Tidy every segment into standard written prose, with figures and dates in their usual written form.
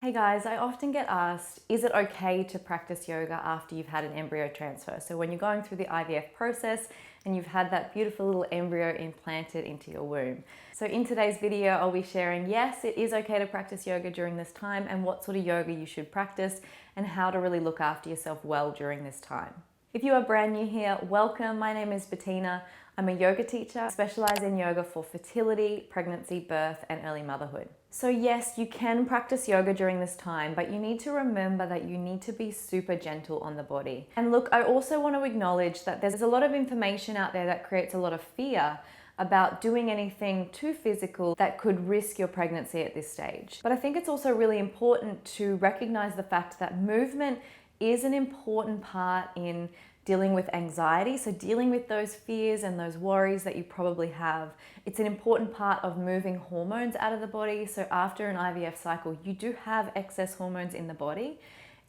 Hey guys, I often get asked, is it okay to practice yoga after you've had an embryo transfer? So when you're going through the IVF process and you've had that beautiful little embryo implanted into your womb. So in today's video, I'll be sharing, yes, it is okay to practice yoga during this time and what sort of yoga you should practice and how to really look after yourself well during this time. If you are brand new here, welcome. My name is Bettina. I'm a yoga teacher, I specialize in yoga for fertility, pregnancy, birth, and early motherhood. So yes, you can practice yoga during this time, but you need to remember that you need to be super gentle on the body. And look, I also want to acknowledge that there's a lot of information out there that creates a lot of fear about doing anything too physical that could risk your pregnancy at this stage. But I think it's also really important to recognize the fact that movement is an important part in dealing with anxiety, so dealing with those fears and those worries that you probably have. It's an important part of moving hormones out of the body. So after an IVF cycle, you do have excess hormones in the body.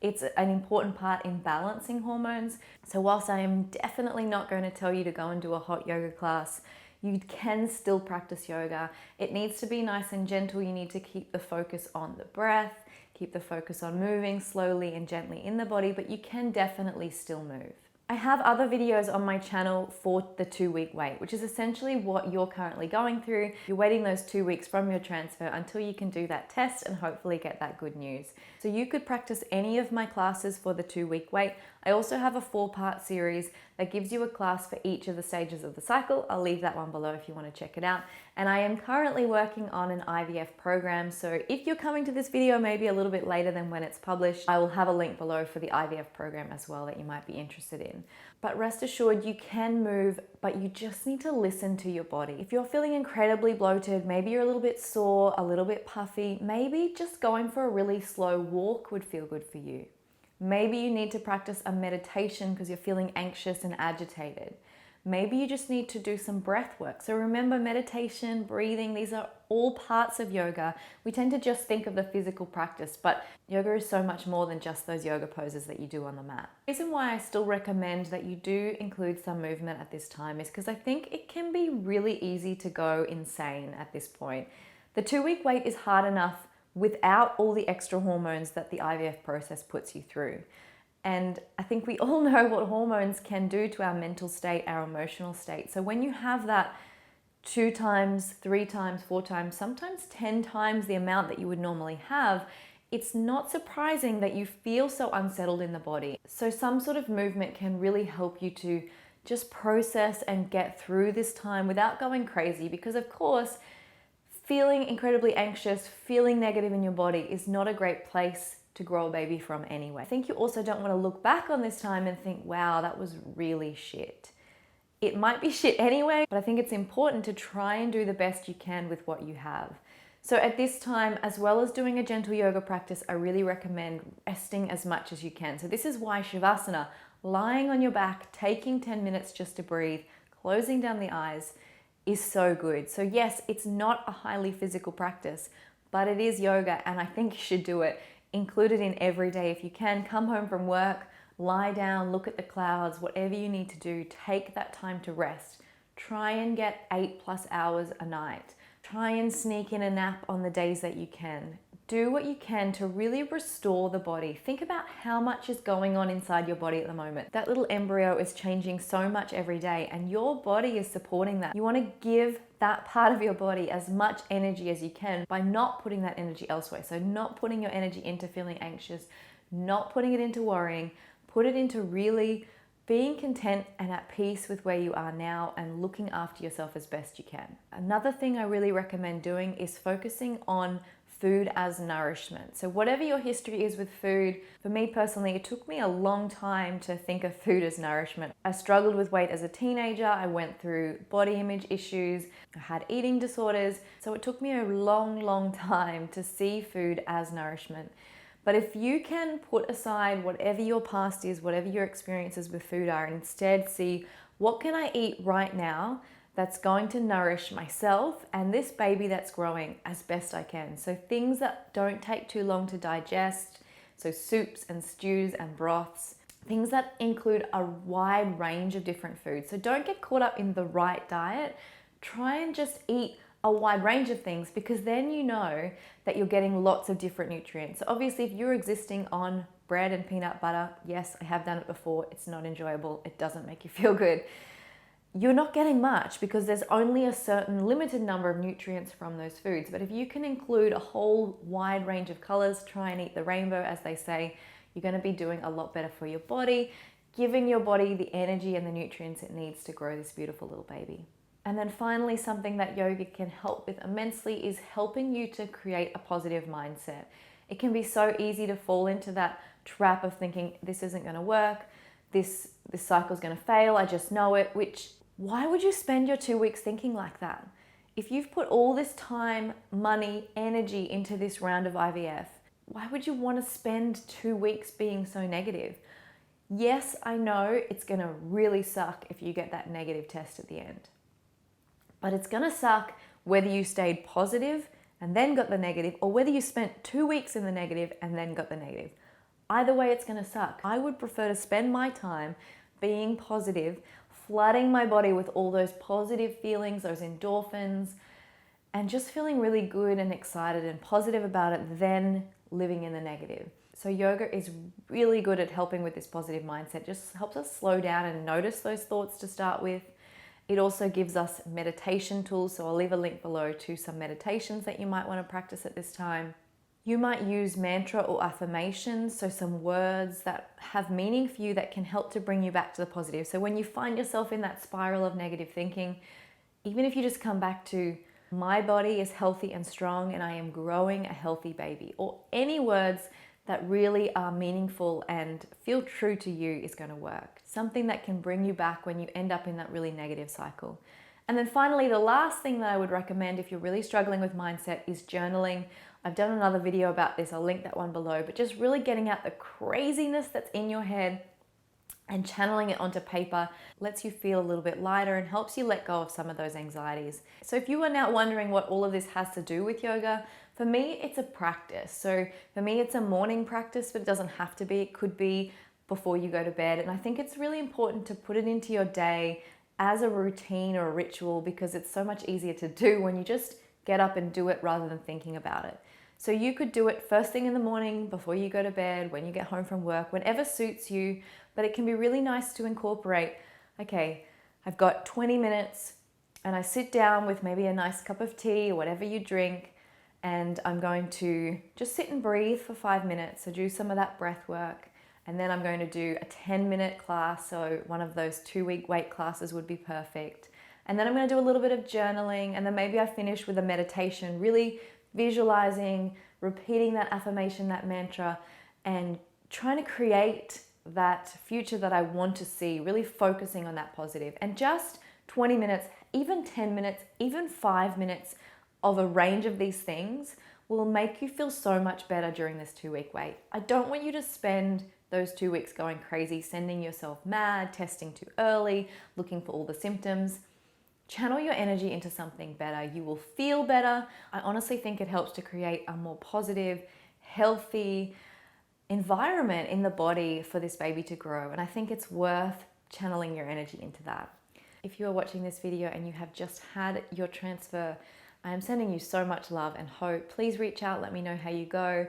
It's an important part in balancing hormones. So whilst I am definitely not going to tell you to go and do a hot yoga class, you can still practice yoga. It needs to be nice and gentle. You need to keep the focus on the breath, keep the focus on moving slowly and gently in the body, but you can definitely still move. I have other videos on my channel for the 2-week wait, which is essentially what you're currently going through. You're waiting those 2 weeks from your transfer until you can do that test and hopefully get that good news. So you could practice any of my classes for the 2-week wait. I also have a 4-part series that gives you a class for each of the stages of the cycle. I'll leave that one below if you want to check it out. And I am currently working on an IVF program. So if you're coming to this video maybe a little bit later than when it's published, I will have a link below for the IVF program as well that you might be interested in. But rest assured, you can move, but you just need to listen to your body. If you're feeling incredibly bloated, maybe you're a little bit sore, a little bit puffy, maybe just going for a really slow walk would feel good for you. Maybe you need to practice a meditation because you're feeling anxious and agitated. Maybe you just need to do some breath work. So remember, meditation, breathing, these are all parts of yoga. We tend to just think of the physical practice, but yoga is so much more than just those yoga poses that you do on the mat. The reason why I still recommend that you do include some movement at this time is because I think it can be really easy to go insane at this point. The 2-week wait is hard enough without all the extra hormones that the IVF process puts you through. And I think we all know what hormones can do to our mental state, our emotional state. So when you have that 2 times, 3 times, 4 times, sometimes 10 times the amount that you would normally have, it's not surprising that you feel so unsettled in the body. So some sort of movement can really help you to just process and get through this time without going crazy, because of course, feeling incredibly anxious, feeling negative in your body is not a great place to grow a baby from anyway. I think you also don't want to look back on this time and think, wow, that was really shit. It might be shit anyway, but I think it's important to try and do the best you can with what you have. So at this time, as well as doing a gentle yoga practice, I really recommend resting as much as you can. So this is why Shavasana, lying on your back, taking 10 minutes just to breathe, closing down the eyes, is so good. So yes, it's not a highly physical practice, but it is yoga, and I think you should do it. Include it in every day if you can. Come home from work, lie down, look at the clouds, whatever you need to do, take that time to rest. Try and get 8+ hours a night. Try and sneak in a nap on the days that you can. Do what you can to really restore the body. Think about how much is going on inside your body at the moment. That little embryo is changing so much every day, and your body is supporting that. You want to give that part of your body as much energy as you can by not putting that energy elsewhere. So not putting your energy into feeling anxious, not putting it into worrying, put it into really being content and at peace with where you are now and looking after yourself as best you can. Another thing I really recommend doing is focusing on food as nourishment. So whatever your history is with food, for me personally, it took me a long time to think of food as nourishment. I struggled with weight as a teenager. I went through body image issues. I had eating disorders. So it took me a long time to see food as nourishment. But if you can put aside whatever your past is, whatever your experiences with food are, and instead see, what can I eat right now that's going to nourish myself and this baby that's growing as best I can. So things that don't take too long to digest, so soups and stews and broths, things that include a wide range of different foods. So don't get caught up in the right diet. Try and just eat a wide range of things, because then you know that you're getting lots of different nutrients. So obviously if you're existing on bread and peanut butter, yes, I have done it before, it's not enjoyable, it doesn't make you feel good. You're not getting much because there's only a certain limited number of nutrients from those foods. But if you can include a whole wide range of colors, try and eat the rainbow, as they say, you're going to be doing a lot better for your body, giving your body the energy and the nutrients it needs to grow this beautiful little baby. And then finally, something that yoga can help with immensely is helping you to create a positive mindset. It can be so easy to fall into that trap of thinking, this isn't going to work, this cycle is going to fail, I just know it, which, why would you spend your 2 weeks thinking like that? If you've put all this time, money, energy into this round of IVF, why would you want to spend 2 weeks being so negative? Yes, I know it's going to really suck if you get that negative test at the end. But it's going to suck whether you stayed positive and then got the negative, or whether you spent 2 weeks in the negative and then got the negative. Either way, it's going to suck. I would prefer to spend my time being positive, flooding my body with all those positive feelings, those endorphins, and just feeling really good and excited and positive about it than living in the negative. So yoga is really good at helping with this positive mindset. Just helps us slow down and notice those thoughts to start with. It also gives us meditation tools. So I'll leave a link below to some meditations that you might want to practice at this time. You might use mantra or affirmations, so some words that have meaning for you that can help to bring you back to the positive. So when you find yourself in that spiral of negative thinking, even if you just come back to, my body is healthy and strong and I am growing a healthy baby, or any words that really are meaningful and feel true to you, is going to work. Something that can bring you back when you end up in that really negative cycle. And then finally, the last thing that I would recommend if you're really struggling with mindset is journaling. I've done another video about this, I'll link that one below, but just really getting out the craziness that's in your head and channeling it onto paper lets you feel a little bit lighter and helps you let go of some of those anxieties. So if you are now wondering what all of this has to do with yoga, for me, it's a practice. So for me, it's a morning practice, but it doesn't have to be. It could be before you go to bed. And I think it's really important to put it into your day as a routine or a ritual, because it's so much easier to do when you just get up and do it rather than thinking about it. So you could do it first thing in the morning, before you go to bed, when you get home from work, whenever suits you. But it can be really nice to incorporate, okay, I've got 20 minutes and I sit down with maybe a nice cup of tea or whatever you drink, and I'm going to just sit and breathe for 5 minutes. So do some of that breath work. And then I'm going to do a 10-minute class. So one of those 2-week weight classes would be perfect. And then I'm going to do a little bit of journaling. And then maybe I finish with a meditation, really visualizing, repeating that affirmation, that mantra, and trying to create that future that I want to see, really focusing on that positive. And just 20 minutes, even 10 minutes, even 5 minutes of a range of these things will make you feel so much better during this 2-week wait. I don't want you to spend those 2 weeks going crazy, sending yourself mad, testing too early, looking for all the symptoms. Channel your energy into something better. You will feel better. I honestly think it helps to create a more positive, healthy environment in the body for this baby to grow. And I think it's worth channeling your energy into that. If you are watching this video and you have just had your transfer, I am sending you so much love and hope. Please reach out, let me know how you go.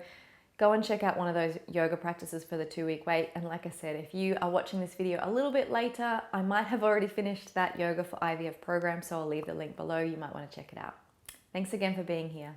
Go and check out one of those yoga practices for the 2-week wait. And like I said, if you are watching this video a little bit later, I might have already finished that yoga for IVF program, so I'll leave the link below. You might want to check it out. Thanks again for being here.